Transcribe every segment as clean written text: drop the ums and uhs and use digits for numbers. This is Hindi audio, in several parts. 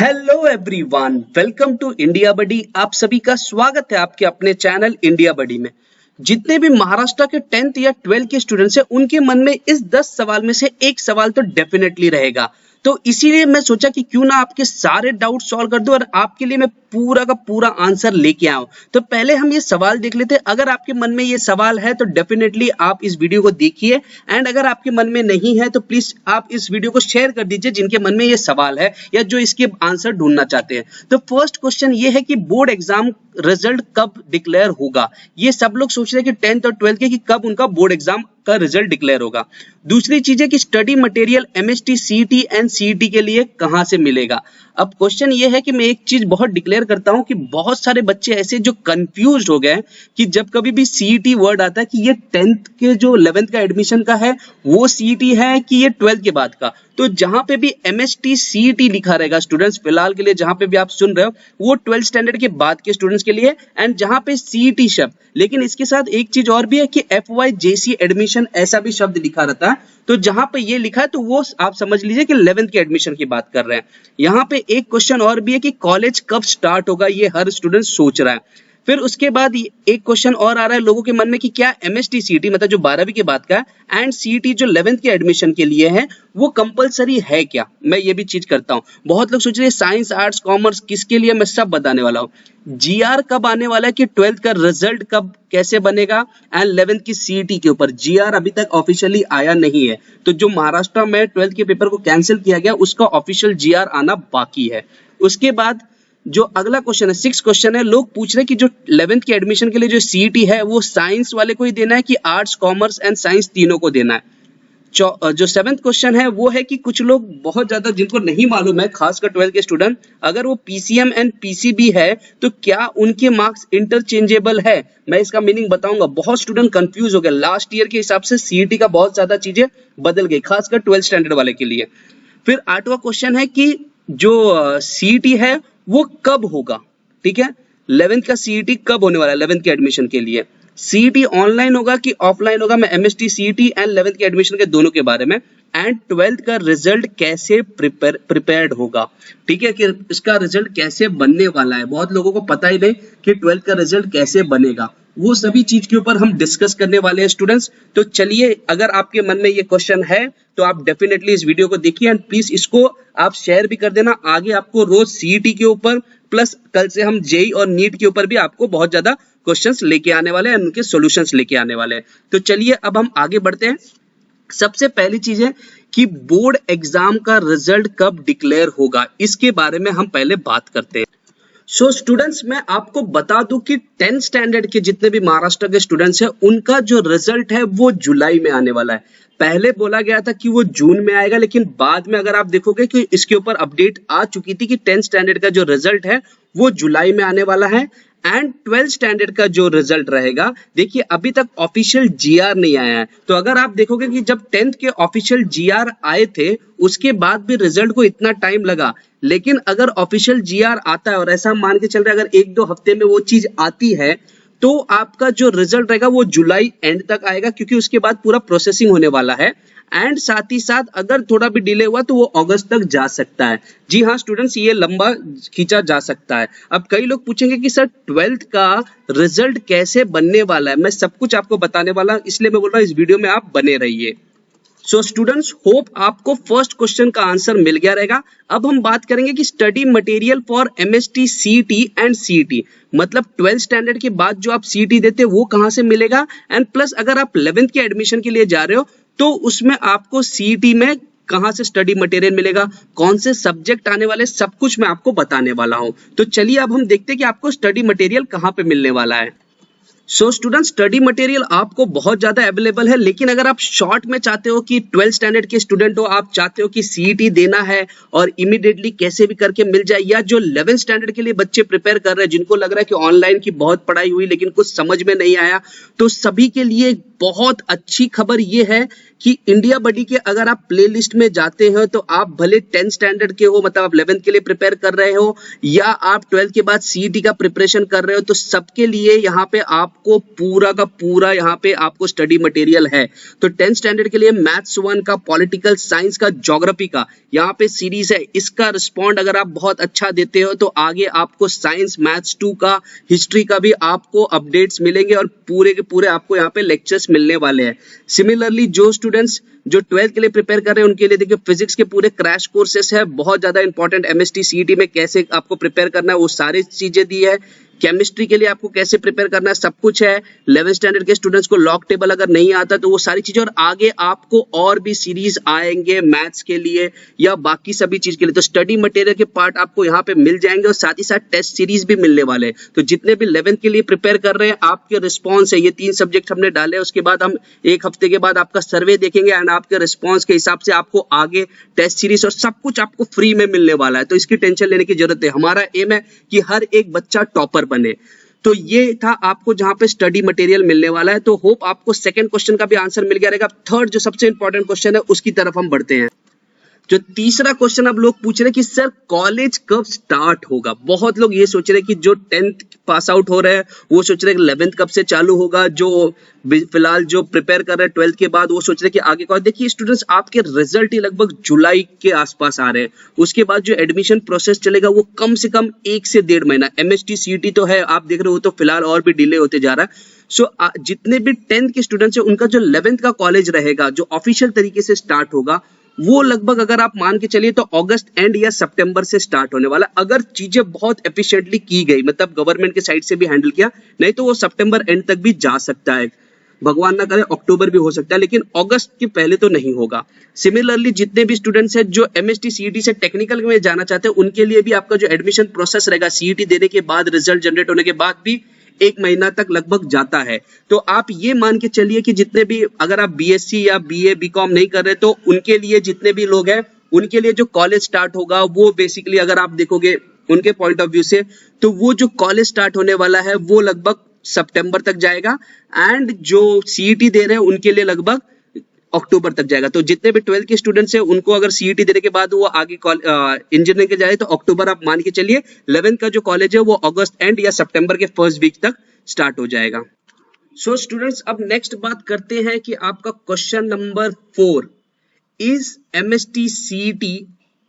Hello everyone, welcome to India buddy. आप सभी का स्वागत है आपके अपने चैनल इंडिया बडी में। जितने भी महाराष्ट्र के 10th या 12th के स्टूडेंट्स हैं उनके मन में इस 10 सवाल में से एक सवाल तो डेफिनेटली रहेगा। तो इसीलिए मैं सोचा कि क्यों ना आपके सारे डाउट सॉल्व कर दूं और आपके लिए मैं पूरा का पूरा आंसर लेके आऊं। तो पहले हम ये सवाल देख लेते हैं। अगर आपके मन में ये सवाल है तो डेफिनेटली आप इस वीडियो को देखिए, एंड अगर आपके मन में नहीं है तो प्लीज आप इस वीडियो को शेयर कर दीजिए जिनके मन में ये सवाल है या जो इसके आंसर ढूंढना चाहते हैं। तो फर्स्ट क्वेश्चन ये है कि बोर्ड एग्जाम रिजल्ट कब डिक्लेयर होगा। ये सब लोग सोच रहे हैं कि 10th और 12th के कि कब उनका बोर्ड एग्जाम का रिजल्ट डिक्लेयर होगा। दूसरी चीज है कि study material MST CET and CET के लिए कहां से मिलेगा। अब क्वेश्चन ये है कि मैं एक चीज बहुत डिक्लेयर करता हूं कि बहुत सारे बच्चे ऐसे जो कंफ्यूज हो गए कि जब कभी भी सीईटी वर्ड आता है कि ये 10th के जो 11th का एडमिशन का है वो सीईटी है कि ये 12th के बाद का। तो जहां पे भी एमएसटी सीईटी लिखा रहेगा स्टूडेंट्स, फिलहाल के लिए जहां पे भी आप सुन रहे हो वो 12th स्टैंडर्ड के बाद के स्टूडेंट्स के लिए, एंड जहां पे सीईटी शब्द, लेकिन इसके साथ एक चीज और भी है कि FYJC एडमिशन ऐसा भी शब्द लिखा रहता है। तो जहां पे ये लिखा है तो वो आप समझ लीजिए कि 11th के एडमिशन की बात कर रहे हैं। यहाँ पे एक क्वेश्चन और भी है कि कॉलेज कब स्टार्ट होगा, ये हर स्टूडेंट सोच रहा है। फिर उसके बाद एक क्वेश्चन और आ रहा है लोगों के मन में कि क्या एमएसटी सीईटी मतलब जो 12वीं के बाद का है एंड सीईटी जो 11th के एडमिशन के लिए है वो कंपलसरी है क्या। मैं ये भी चीज करता हूँ। बहुत लोग सोच रहे हैं साइंस आर्ट्स कॉमर्स किसके लिए, मैं सब बताने वाला हूँ। जीआर कब आने वाला है कि 12th का रिजल्ट कब कैसे बनेगा, एंड 11th की सीईटी के ऊपर जीआर अभी तक ऑफिशियली आया नहीं है। तो जो महाराष्ट्र में 12th के पेपर को कैंसिल किया गया उसका ऑफिशियल जीआर आना बाकी है। उसके बाद जो अगला क्वेश्चन है 6th क्वेश्चन है, लोग पूछ रहे हैं कि जो 11th के एडमिशन के लिए जो सीईटी है वो साइंस वाले को ही देना है कि आर्ट्स कॉमर्स एंड साइंस तीनों को देना है। जो 7th क्वेश्चन है वो है कि कुछ लोग बहुत ज्यादा जिनको नहीं मालूम है, खासकर 12th के स्टूडेंट, अगर वो पीसीएम एंड पीसीबी है तो क्या उनके मार्क्स इंटरचेंजेबल है। मैं इसका मीनिंग बताऊंगा। बहुत स्टूडेंट कंफ्यूज हो गए, लास्ट ईयर के हिसाब से सीईटी का बहुत ज्यादा चीजें बदल गई, खासकर 12th स्टैंडर्ड वाले के लिए। फिर 8वां क्वेश्चन है कि जो सीईटी है वो कब होगा। ठीक है, 11th का सीईटी कब होने वाला है 11th के एडमिशन के लिए। सीईटी ऑनलाइन होगा कि ऑफलाइन होगा। मैं एमएसटी सीईटी एंड 11th के एडमिशन के दोनों के बारे में, एंड 12th का रिजल्ट कैसे प्रिपेयर्ड होगा। ठीक है, कि इसका रिजल्ट कैसे बनने वाला है। बहुत लोगों को पता ही नहीं कि 12th का रिजल्ट कैसे बनेगा। वो सभी चीज के ऊपर हम डिस्कस करने वाले हैं स्टूडेंट्स। तो चलिए, अगर आपके मन में ये क्वेश्चन है तो आप डेफिनेटली इस वीडियो को देखिए, एंड प्लीज इसको आप शेयर भी कर देना। आगे आपको रोज सीईटी के ऊपर प्लस कल से हम जेई और नीट के ऊपर भी आपको बहुत ज्यादा क्वेश्चंस लेके आने वाले हैं, उनके सॉल्यूशंस लेके आने वाले हैं। तो चलिए अब हम आगे बढ़ते हैं। सबसे पहली चीज है कि बोर्ड एग्जाम का रिजल्ट कब डिक्लेयर होगा, इसके बारे में हम पहले बात करते हैं। सो स्टूडेंट्स, मैं आपको बता दूं कि 10th स्टैंडर्ड के जितने भी महाराष्ट्र के स्टूडेंट्स हैं उनका जो रिजल्ट है वो जुलाई में आने वाला है। पहले बोला गया था कि वो जून में आएगा, लेकिन बाद में अगर आप देखोगे कि इसके ऊपर अपडेट आ चुकी थी कि 10th स्टैंडर्ड का जो रिजल्ट है वो जुलाई में आने वाला है। एंड 12th स्टैंडर्ड का जो रिजल्ट रहेगा, देखिए अभी तक ऑफिशियल जीआर नहीं आया है। तो अगर आप देखोगे कि जब 10th के ऑफिशियल जीआर आए थे उसके बाद भी रिजल्ट को इतना टाइम लगा, लेकिन अगर ऑफिशियल जीआर आता है और ऐसा मान के चल रहा है अगर 1-2 हफ्ते में वो चीज आती है तो आपका जो रिजल्ट रहेगा वो जुलाई एंड तक आएगा, क्योंकि उसके बाद पूरा प्रोसेसिंग होने वाला है। एंड साथ ही साथ अगर थोड़ा भी डिले हुआ तो वो अगस्त तक जा सकता है। जी हाँ स्टूडेंट्स, ये लंबा खींचा जा सकता है। अब कई लोग पूछेंगे कि सर 12th का रिजल्ट कैसे बनने वाला है। मैं सब कुछ आपको बताने वाला, इसलिए मैं बोल रहा हूँ इस वीडियो में आप बने रहिए। सो स्टूडेंट्स, होप आपको फर्स्ट क्वेश्चन का आंसर मिल गया रहेगा। अब हम बात करेंगे कि study material for MST CET and CET, मतलब 12th स्टैंडर्ड के बाद जो आप सीईटी देते हैं वो कहां से मिलेगा, एंड प्लस अगर आप 11th के एडमिशन के लिए जा रहे हो तो उसमें आपको सीईटी में कहां से स्टडी मटेरियल मिलेगा, कौन से सब्जेक्ट आने वाले, सब कुछ मैं आपको बताने वाला हूं। तो चलिए अब हम देखते हैं कि आपको स्टडी मटेरियल कहां पे मिलने वाला है। सो स्टूडेंट, स्टडी मटेरियल आपको बहुत ज्यादा अवेलेबल है, लेकिन अगर आप शॉर्ट में चाहते हो कि 12th स्टैंडर्ड के स्टूडेंट हो, आप चाहते हो कि सीईटी देना है और इमीडिएटली कैसे भी करके मिल जाए, या जो 11th स्टैंडर्ड के लिए बच्चे प्रिपेयर कर रहे हैं जिनको लग रहा है कि ऑनलाइन की बहुत पढ़ाई हुई लेकिन कुछ समझ में नहीं आया, तो सभी के लिए बहुत अच्छी खबर ये है कि इंडिया बडी के अगर आप प्लेलिस्ट में जाते हो तो आप भले 10th स्टैंडर्ड के हो, मतलब आप 11th के लिए प्रिपेयर कर रहे हो या आप 12th के बाद सीईटी का प्रिपरेशन कर रहे हो, तो सबके लिए यहाँ पे आपको पूरा का पूरा यहाँ पे आपको स्टडी मटेरियल है। तो 10th स्टैंडर्ड के लिए मैथ्स 1 का, पॉलिटिकल साइंस का, ज्योग्राफी का यहाँ पे सीरीज है। इसका रिस्पॉन्ड अगर आप बहुत अच्छा देते हो तो आगे आपको साइंस, मैथ्स 2 का, हिस्ट्री का भी आपको अपडेट्स मिलेंगे और पूरे के पूरे आपको यहाँ पे लेक्चर्स मिलने वाले हैं। सिमिलरली जो स्टूडेंट्स जो 12th के लिए प्रिपेयर कर रहे हैं उनके लिए देखिए फिजिक्स के पूरे क्रैश कोर्सेस है, बहुत ज्यादा इंपॉर्टेंट। एमएसटी सीईटी में कैसे आपको प्रिपेयर करना है वो सारी चीजें दी है। केमिस्ट्री के लिए आपको कैसे प्रिपेयर करना है सब कुछ है। 11th स्टैंडर्ड के स्टूडेंट्स को लॉग टेबल अगर नहीं आता तो वो सारी चीजें, और आगे आपको और भी सीरीज आएंगे मैथ्स के लिए या बाकी सभी चीज के लिए। तो स्टडी मटेरियल के पार्ट आपको यहाँ पे मिल जाएंगे और साथ ही साथ टेस्ट सीरीज भी मिलने वाले हैं। तो जितने भी 11th के लिए प्रिपेयर कर रहे हैं, आपके रिस्पॉन्स है, ये 3 सब्जेक्ट हमने डाले, उसके बाद हम 1 हफ्ते के बाद आपका सर्वे देखेंगे एंड आपके रिस्पॉन्स के हिसाब से आपको आगे टेस्ट सीरीज और सब कुछ आपको फ्री में मिलने वाला है। तो इसकी टेंशन लेने की जरूरत है। हमारा एम है कि हर एक बच्चा टॉपर बने। तो ये था आपको जहां पे स्टडी मटेरियल मिलने वाला है। तो होप आपको सेकंड क्वेश्चन का भी आंसर मिल गया रहेगा। थर्ड जो सबसे इंपॉर्टेंट क्वेश्चन है उसकी तरफ हम बढ़ते हैं। जो तीसरा क्वेश्चन अब लोग पूछ रहे हैं कि सर कॉलेज कब स्टार्ट होगा। बहुत लोग ये सोच रहे हैं कि जो 10th पास आउट हो रहे हैं वो सोच रहे हैं कि 11th कब से चालू होगा, जो फिलहाल जो प्रिपेयर कर रहे हैं 12th के बाद वो सोच रहे हैं कि आगे कॉलेज। देखिए स्टूडेंट्स, आपके रिजल्ट ही लगभग जुलाई के आसपास आ रहे हैं। उसके बाद जो एडमिशन प्रोसेस चलेगा वो कम से कम 1 से 1.5 महीना। एमएसटी सीईटी तो है, आप देख रहे हो, तो फिलहाल और भी डिले होते जा रहा है। सो जितने भी 10th के स्टूडेंट्स हैं उनका जो 11th का कॉलेज रहेगा, जो ऑफिशियल तरीके से स्टार्ट होगा, वो लगभग अगर आप मान के चलिए तो अगस्त एंड या सितंबर से स्टार्ट होने वाला। अगर चीजें बहुत एफिशिएंटली की गई, मतलब गवर्नमेंट के साइड से भी हैंडल किया, नहीं तो वो सितंबर एंड तक भी जा सकता है। भगवान ना करे अक्टूबर भी हो सकता है, लेकिन अगस्त के पहले तो नहीं होगा। सिमिलरली जितने भी स्टूडेंट्स हैं जो एमएसटी सीईटी से टेक्निकल में जाना चाहते हैं, उनके लिए भी आपका जो एडमिशन प्रोसेस रहेगा सीईटी देने के बाद, रिजल्ट जनरेट होने के बाद भी 1 महीना तक लगभग जाता है। तो आप ये मान के चलिए कि जितने भी, अगर आप बीएससी या बीए बीकॉम नहीं कर रहे तो उनके लिए, जितने भी लोग हैं उनके लिए जो कॉलेज स्टार्ट होगा वो बेसिकली अगर आप देखोगे उनके पॉइंट ऑफ व्यू से, तो वो जो कॉलेज स्टार्ट होने वाला है वो लगभग सितंबर तक जाएगा एंड जो सीईटी दे रहे हैं उनके लिए लगभग अक्टूबर तक जाएगा। तो जितने भी 12th के स्टूडेंट्स हैं उनको अगर सीईटी देने के बाद वो आगे इंजीनियरिंग के जाए तो अक्टूबर आप मान के चलिए। 11th का जो कॉलेज है वो अगस्त एंड या सितंबर के फर्स्ट वीक तक स्टार्ट हो जाएगा। सो स्टूडेंट्स, अब नेक्स्ट बात करते हैं कि आपका question number 4, is MST CET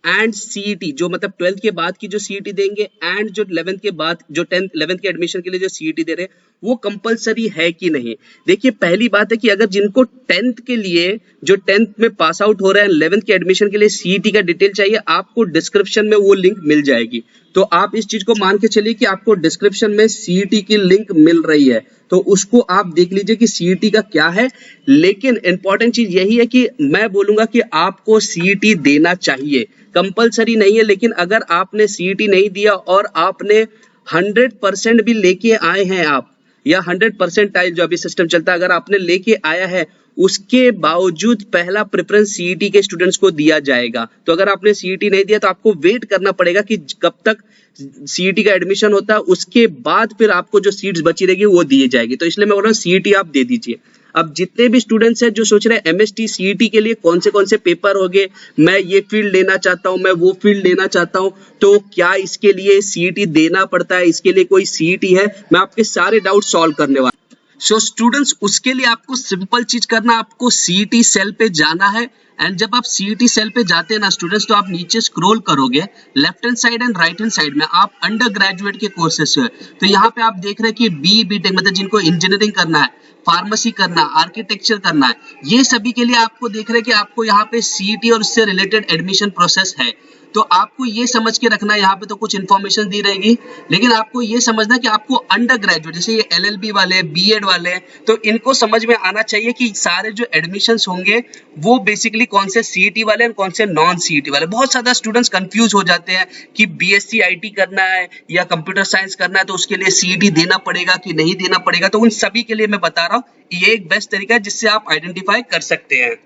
and CET, जो मतलब 12th के बाद की जो सीईटी देंगे एंड जो 11th के बाद जो 11th के एडमिशन के लिए जो सीईटी दे रहे हैं वो कंपलसरी है कि नहीं। देखिए पहली बात है कि अगर जिनको 10th के लिए, जो 10th में पास आउट हो रहे हैं, 11th के एडमिशन के लिए सीईटी का डिटेल चाहिए, आपको डिस्क्रिप्शन में वो लिंक मिल जाएगी। तो आप इस चीज को मान के चलिए कि आपको डिस्क्रिप्शन में सीईटी की लिंक मिल रही है, तो उसको आप देख लीजिए कि सीईटी का क्या है। लेकिन इंपॉर्टेंट चीज यही है कि मैं बोलूंगा कि आपको सीईटी देना चाहिए, कंपलसरी नहीं है। लेकिन अगर आपने सीईटी नहीं दिया और आपने 100% भी लेके आए हैं आप, या 100% जो अभी सिस्टम चलता है, अगर आपने लेके आया है, उसके बावजूद पहला प्रेफरेंस सीईटी के स्टूडेंट्स को दिया जाएगा। तो अगर आपने सीईटी नहीं दिया तो आपको वेट करना पड़ेगा कि कब तक सीईटी का एडमिशन होता है, उसके बाद फिर आपको जो सीट्स बची रहेगी वो दी जाएगी। तो इसलिए मैं बोल रहा हूँ सीईटी आप दे दीजिए। अब जितने भी स्टूडेंट्स हैं जो सोच रहे हैं एमएसटी सीईटी के लिए कौन से पेपर होंगे, मैं ये फील्ड लेना चाहता हूँ, मैं वो फील्ड लेना चाहता हूँ, तो क्या इसके लिए सीईटी देना पड़ता है, इसके लिए कोई सीईटी है, मैं आपके सारे डाउट सॉल्व करने वाला। सो स्टूडेंट्स, उसके लिए आपको सिंपल चीज करना, आपको सीईटी सेल पे जाना है एंड जब आप सीईटी सेल पे जाते हैं ना स्टूडेंट्स, तो आप नीचे स्क्रॉल करोगे, left hand side and right hand side में आप अंडर ग्रेजुएट के कोर्सेस है। तो यहाँ पे आप देख रहे हैं कि बी बीटेक, मतलब जिनको इंजीनियरिंग करना है, फार्मेसी करना है, आर्किटेक्चर करना है, ये सभी के लिए आपको देख रहे हैं कि आपको यहाँ पे सीईटी और उससे रिलेटेड एडमिशन प्रोसेस है। तो आपको ये समझ के रखना है, यहाँ पे तो कुछ इन्फॉर्मेशन दी रहेगी, लेकिन आपको ये समझना कि आपको अंडर ग्रेजुएट, जैसे ये एलएलबी वाले, बीएड वाले, तो इनको समझ में आना चाहिए कि सारे जो एडमिशंस होंगे वो बेसिकली कौन से सीईटी वाले और कौन से नॉन सीईटी वाले। बहुत ज्यादा स्टूडेंट्स कंफ्यूज हो जाते हैं कि बीएससी आईटी करना है या कंप्यूटर साइंस करना है तो उसके लिए सीईटी देना पड़ेगा कि नहीं देना पड़ेगा। तो उन सभी के लिए मैं बता रहा हूँ ये एक बेस्ट तरीका है जिससे आप आइडेंटिफाई कर सकते हैं।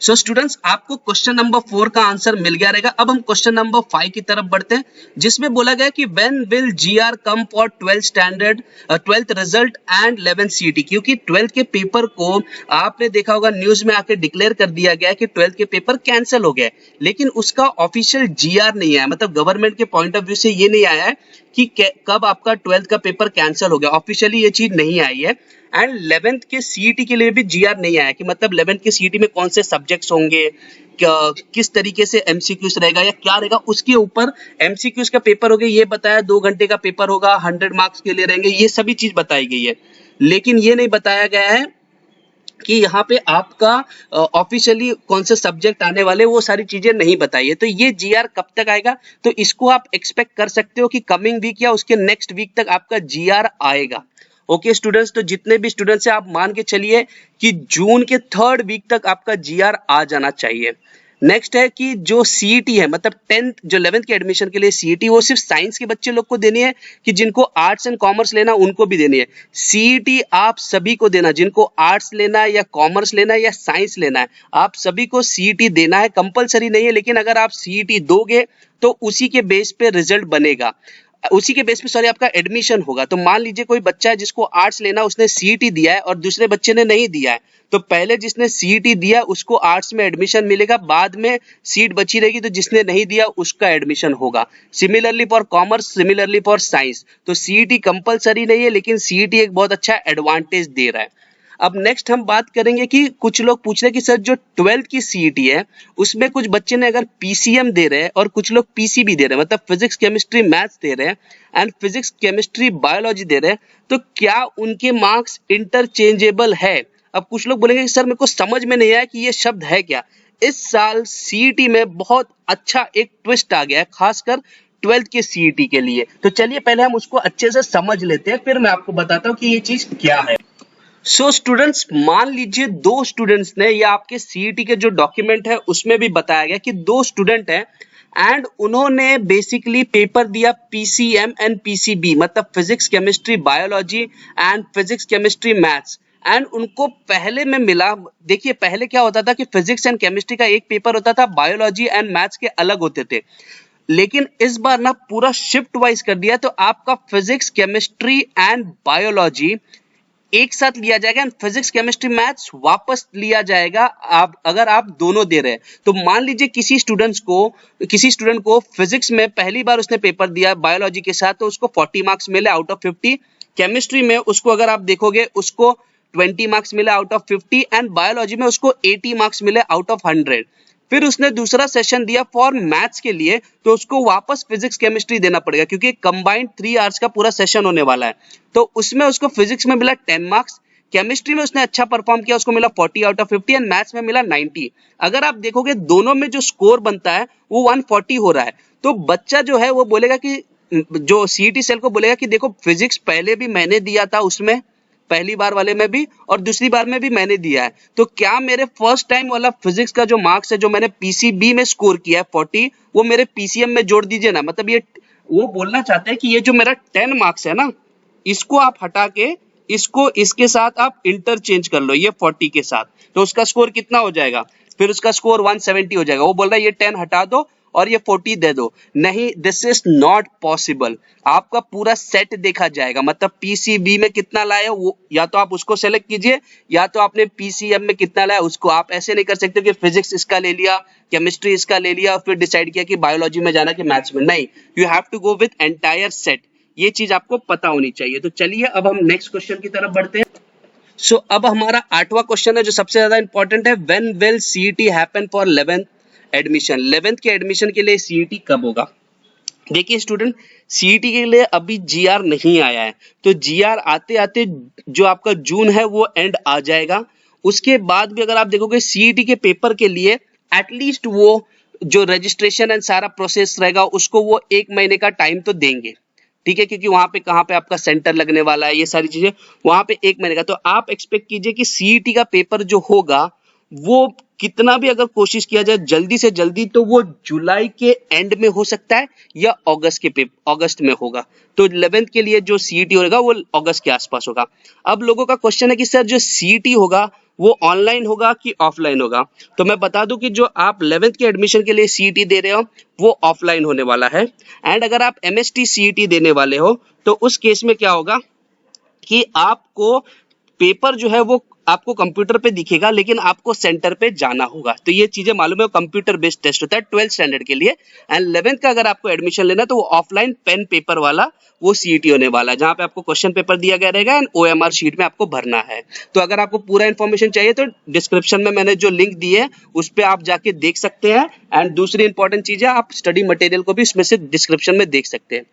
सो स्टूडेंट्स, आपको क्वेश्चन नंबर 4 का आंसर मिल गया रहेगा। अब हम क्वेश्चन नंबर 5 की तरफ बढ़ते हैं, जिसमें बोला गया कि when will GR come for 12th result and 11th CET. क्योंकि 12th के पेपर को आपने देखा होगा न्यूज में आके डिक्लेयर कर दिया गया है कि 12th के पेपर कैंसिल हो गए, लेकिन उसका ऑफिशियल जीआर नहीं आया, मतलब गवर्नमेंट के पॉइंट ऑफ व्यू से ये नहीं आया है कि कब आपका 12th का पेपर कैंसिल हो गया, ऑफिशियली ये चीज नहीं आई है। एंड 11th के सीईटी के लिए भी जीआर नहीं आया कि मतलब 11th के सीईटी में कौन से सब्जेक्ट्स होंगे, किस तरीके से एमसीक्यूज रहेगा या क्या रहेगा, उसके ऊपर एमसीक्यूज का पेपर हो गया ये बताया, 2 घंटे का पेपर होगा, 100 मार्क्स के लिए रहेंगे, ये सभी चीज बताई गई है। लेकिन ये नहीं बताया गया है कि यहाँ पे आपका ऑफिशियली कौन से सब्जेक्ट आने वाले, वो सारी चीजें नहीं बताई है। तो ये जीआर कब तक आएगा, तो इसको आप एक्सपेक्ट कर सकते हो कि कमिंग वीक या उसके नेक्स्ट वीक तक आपका जीआर आएगा। ओके स्टूडेंट्स, तो जितने भी स्टूडेंट्स हैं आप मान के चलिए कि जून के 3rd वीक तक आपका जीआर आ जाना चाहिए। नेक्स्ट है कि जो सीईटी है, मतलब 11th के एडमिशन के लिए सीईटी, वो सिर्फ साइंस के बच्चे लोग को देनी है कि जिनको आर्ट्स एंड कॉमर्स लेना उनको भी देनी है। सीईटी आप सभी को देना, जिनको आर्ट्स लेना है या कॉमर्स लेना है या साइंस लेना है, आप सभी को सीईटी देना है। कंपलसरी नहीं है, लेकिन अगर आप सीईटी दोगे तो उसी के बेस पे रिजल्ट बनेगा, उसी के बेस पे सॉरी आपका एडमिशन होगा। तो मान लीजिए कोई बच्चा है जिसको आर्ट्स लेना, उसने सीईटी दिया है और दूसरे बच्चे ने नहीं दिया है, तो पहले जिसने सीईटी दिया उसको आर्ट्स में एडमिशन मिलेगा, बाद में सीट बची रहेगी तो जिसने नहीं दिया उसका एडमिशन होगा। Similarly for commerce, similarly for science. तो सीईटी कंपलसरी नहीं है, लेकिन सीईटी एक बहुत अच्छा एडवांटेज दे रहा है। अब नेक्स्ट हम बात करेंगे कि कुछ लोग पूछ रहे हैं कि सर जो 12th की सीईटी है उसमें कुछ बच्चे ने अगर पीसीएम दे रहे हैं और कुछ लोग पीसीबी दे रहे हैं, मतलब फिजिक्स केमिस्ट्री मैथ्स दे रहे हैं एंड फिजिक्स केमिस्ट्री बायोलॉजी दे रहे हैं, तो क्या उनके मार्क्स इंटरचेंजेबल है। अब कुछ लोग बोलेंगे कि सर मेरे को समझ में नहीं आया कि ये शब्द है क्या। इस साल सीईटी में बहुत अच्छा एक ट्विस्ट आ गया है, खासकर 12th के सीईटी के लिए। तो चलिए पहले हम उसको अच्छे से समझ लेते हैं, फिर मैं आपको बताता हूँ कि ये चीज क्या है। सो स्टूडेंट्स, मान लीजिए 2 स्टूडेंट्स ने, या आपके सीईटी के जो डॉक्यूमेंट है उसमें भी बताया गया कि 2 स्टूडेंट हैं एंड उन्होंने बेसिकली पेपर दिया पीसीएम एंड पीसीबी, मतलब physics chemistry biology and physics chemistry maths, and उनको पहले में मिला। देखिए पहले क्या होता था कि फिजिक्स एंड केमिस्ट्री का एक पेपर होता था, बायोलॉजी एंड मैथ्स के अलग होते थे, लेकिन इस बार ना पूरा शिफ्ट वाइज कर दिया। तो आपका फिजिक्स केमिस्ट्री एंड बायोलॉजी एक साथ लिया जाएगा एंड फिजिक्स केमिस्ट्री मैथ्स वापस लिया जाएगा। आप अगर आप दोनों दे रहे हैं तो मान लीजिए किसी स्टूडेंट को फिजिक्स में पहली बार उसने पेपर दिया बायोलॉजी के साथ, तो उसको 40 मार्क्स मिले आउट ऑफ 50। केमिस्ट्री में उसको अगर आप देखोगे उसको 20 मार्क्स मिले आउट ऑफ 50 एंड बायोलॉजी में उसको 80 मार्क्स मिले आउट ऑफ 100। फिर उसने दूसरा सेशन दिया फॉर मैथ्स के लिए, तो उसको वापस फिजिक्स केमिस्ट्री देना पड़ेगा क्योंकि कंबाइंड 3 आवर्स का पूरा सेशन होने वाला है। तो उसमें उसको फिजिक्स में मिला 10 मार्क्स, केमिस्ट्री में उसने अच्छा परफॉर्म किया, उसको मिला 40 आउट ऑफ 50 एंड मैथ्स में मिला 90। अगर आप देखोगे दोनों में जो स्कोर बनता है वो 140 हो रहा है। तो बच्चा जो है वो बोलेगा कि, जो सीईटी सेल को बोलेगा कि देखो फिजिक्स पहले भी मैंने दिया था, उसमें पहली बार वाले में भी और दूसरी बार में भी मैंने दिया है, तो क्या मेरे फर्स्ट टाइम वाला फिजिक्स का जो मार्क्स है जो मैंने पीसीबी में स्कोर किया है 40, वो मेरे पीसीएम में जोड़ दीजिए ना। मतलब ये वो बोलना चाहते हैं कि ये जो मेरा 10 मार्क्स है ना, इसको आप हटा के इसको इसके साथ आप इंटरचेंज कर लो, ये 40 के साथ, तो उसका स्कोर कितना हो जाएगा, फिर उसका स्कोर 170 हो जाएगा। वो बोल रहा है ये 10 हटा दो और ये 40 दे दो। नहीं, दिस इज नॉट पॉसिबल। आपका पूरा सेट देखा जाएगा, मतलब पीसीबी में कितना लाए वो या तो आप उसको सेलेक्ट कीजिए, या तो आपने पीसीएम में कितना लाया उसको। आप ऐसे नहीं कर सकते कि फिजिक्स इसका ले लिया, केमिस्ट्री इसका ले लिया और फिर डिसाइड किया कि बायोलॉजी में जाना कि मैथ्स में। नहीं, you have to go with entire set. ये चीज आपको पता होनी चाहिए। तो चलिए अब हम नेक्स्ट क्वेश्चन की तरफ बढ़ते हैं। सो अब हमारा 8वां क्वेश्चन है जो सबसे ज्यादा इंपॉर्टेंट है, when will CET happen for 11th admission. 11th के एडमिशन के लिए सीईटी कब होगा। देखिए स्टूडेंट, सीईटी के लिए अभी जीआर नहीं आया है, तो जीआर आते आते जो आपका जून है वो एंड आ जाएगा। उसके बाद भी अगर आप देखोगे सीईटी के पेपर के लिए एटलीस्ट वो जो रजिस्ट्रेशन एंड सारा प्रोसेस रहेगा उसको वो 1 महीने का टाइम तो देंगे, ठीक है, क्योंकि वहां पे कहाँ पे आपका सेंटर लगने वाला है, ये सारी चीजें वहां पे 1 महीने का। तो आप एक्सपेक्ट कीजिए कि सीईटी का पेपर जो होगा वो कितना भी अगर कोशिश किया जाए जल्दी से जल्दी, तो वो जुलाई के एंड में हो सकता है या अगस्त में होगा। तो 11th के लिए जो सीईटी होगा वो अगस्त के आसपास होगा। अब लोगों का क्वेश्चन है कि सर जो सीईटी होगा वो ऑनलाइन होगा कि ऑफलाइन होगा। तो मैं बता दूं कि जो आप 11th के एडमिशन के लिए सीईटी दे रहे हो वो ऑफलाइन होने वाला है। एंड अगर आप एमएसटी सीईटी देने वाले हो तो उस केस में क्या होगा कि आपको पेपर जो है वो आपको कंप्यूटर पे दिखेगा, लेकिन आपको सेंटर पे जाना होगा। तो ये चीजें मालूम है, कंप्यूटर बेस्ड टेस्ट होता है 12th स्टैंडर्ड के लिए। एंड 11th का अगर आपको एडमिशन लेना है तो वो ऑफलाइन पेन पेपर वाला वो सीईटी होने वाला है, जहां पे आपको क्वेश्चन पेपर दिया गया रहेगा एंड ओएमआर शीट में आपको भरना है। तो अगर आपको पूरा इन्फॉर्मेशन चाहिए तो डिस्क्रिप्शन में मैंने जो लिंक दी है उस पर आप जाके देख सकते हैं। एंड दूसरी इंपॉर्टेंट चीज है, आप स्टडी मटेरियल को भी इसमें से डिस्क्रिप्शन में देख सकते हैं।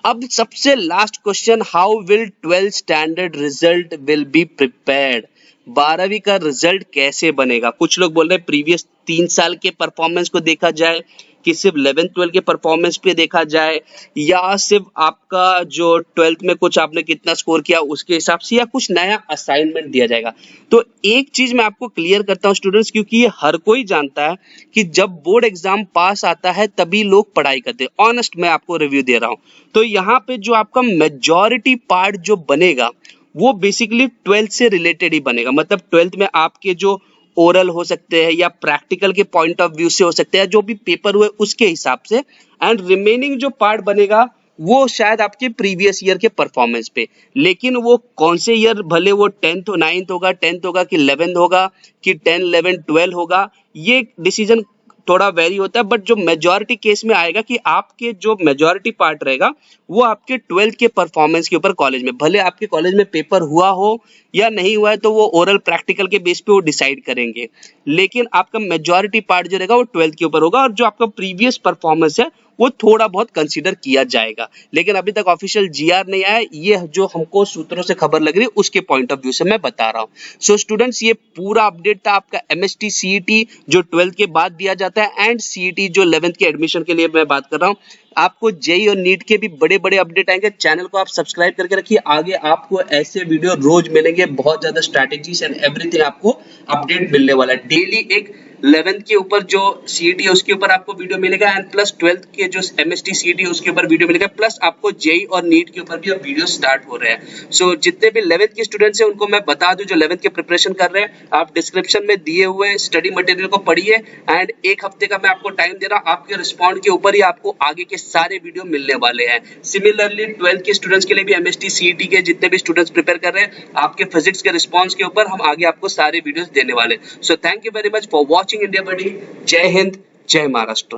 अब सबसे last question, how will 12th standard result will be prepared? 12वीं का रिजल्ट कैसे बनेगा? कुछ लोग बोल रहे हैं प्रीवियस 3 साल के परफॉर्मेंस को देखा जाए, कि सिर्फ 11th 12th के परफॉर्मेंस पे देखा जाए, या सिर्फ आपका जो 12th में कुछ आपने कितना स्कोर किया उसके हिसाब से, या कुछ नया असाइनमेंट दिया जाएगा। तो एक चीज मैं आपको क्लियर करता हूं स्टूडेंट्स, क्योंकि ये हर कोई जानता है कि जब बोर्ड एग्जाम पास आता है तभी लोग पढ़ाई करते हैं। ऑनेस्ट मैं आपको रिव्यू दे रहा हूं। तो यहाँ पे जो आपका मेजॉरिटी पार्ट जो बनेगा वो बेसिकली 12th से रिलेटेड ही बनेगा। मतलब 12th में आपके जो ओरल हो सकते हैं या प्रैक्टिकल के पॉइंट ऑफ व्यू से हो सकते हैं, जो भी पेपर हुए उसके हिसाब से। एंड रिमेनिंग जो पार्ट बनेगा वो शायद आपके प्रीवियस ईयर के परफॉर्मेंस पे। लेकिन वो कौन से ईयर, भले वो 10th 9th होगा, 10th होगा कि 11th होगा कि 10 11 12 होगा, ये डिसीजन थोड़ा वेरी होता है। बट जो मेजॉरिटी केस में आएगा कि आपके जो मेजॉरिटी पार्ट रहेगा वो आपके 12th के परफॉर्मेंस के ऊपर कॉलेज में, भले आपके कॉलेज में पेपर हुआ हो या नहीं हुआ है तो वो ओरल प्रैक्टिकल के बेस पे वो डिसाइड करेंगे। लेकिन आपका मेजॉरिटी पार्ट जो रहेगा वो 12th के ऊपर होगा, और जो आपका प्रीवियस परफॉर्मेंस है वो थोड़ा बहुत कंसीडर किया जाएगा। लेकिन अभी तक ऑफिशियल जीआर नहीं आया, ये जो हमको सूत्रों से खबर लग रही है उसके पॉइंट ऑफ व्यू से मैं बता रहा हूँ। सो स्टूडेंट्स, ये पूरा अपडेट था आपका एमएसटी सीईटी जो 12th के बाद दिया जाता है, एंड सीईटी जो 11th के एडमिशन के लिए मैं बात कर रहा हूँ। आपको जेई और नीट के भी बड़े बड़े अपडेट आएंगे। चैनल को आप सब्सक्राइब करके रखिए, आगे आपको ऐसे वीडियो रोज मिलेंगे, बहुत ज्यादा स्ट्रैटेजीज एंड एवरीथिंग आपको अपडेट मिलने वाला है। डेली एक 11th के ऊपर जो सीईटी है उसके ऊपर आपको वीडियो मिलेगा, एंड प्लस 12th के जो एमएसटी सीईटी है उसके ऊपर वीडियो मिलेगा, प्लस आपको जेई और नीट के ऊपर भी अब वीडियो स्टार्ट हो रहे हैं। सो जितने भी 11th के स्टूडेंट्स हैं उनको मैं बता दूं जो 11th के प्रिपरेशन कर रहे हैं, आप डिस्क्रिप्शन में दिए हुए स्टडी मटेरियल को पढ़िए। एंड एक हफ्ते का मैं आपको टाइम दे रहा हूं, आपके रिस्पॉन्ड के ऊपर ही आपको आगे के सारे वीडियो मिलने वाले हैं। सिमिलरली 12th के स्टूडेंट्स के लिए भी एमएसटी सीईटी के जितने भी स्टूडेंट्स प्रिपेयर कर रहे हैं, आपके फिजिक्स के रिस्पॉन्स के ऊपर हम आगे आपको सारे वीडियोस देने वाले हैं। So thank you very much for watching India buddy. जय हिंद, जय महाराष्ट्र।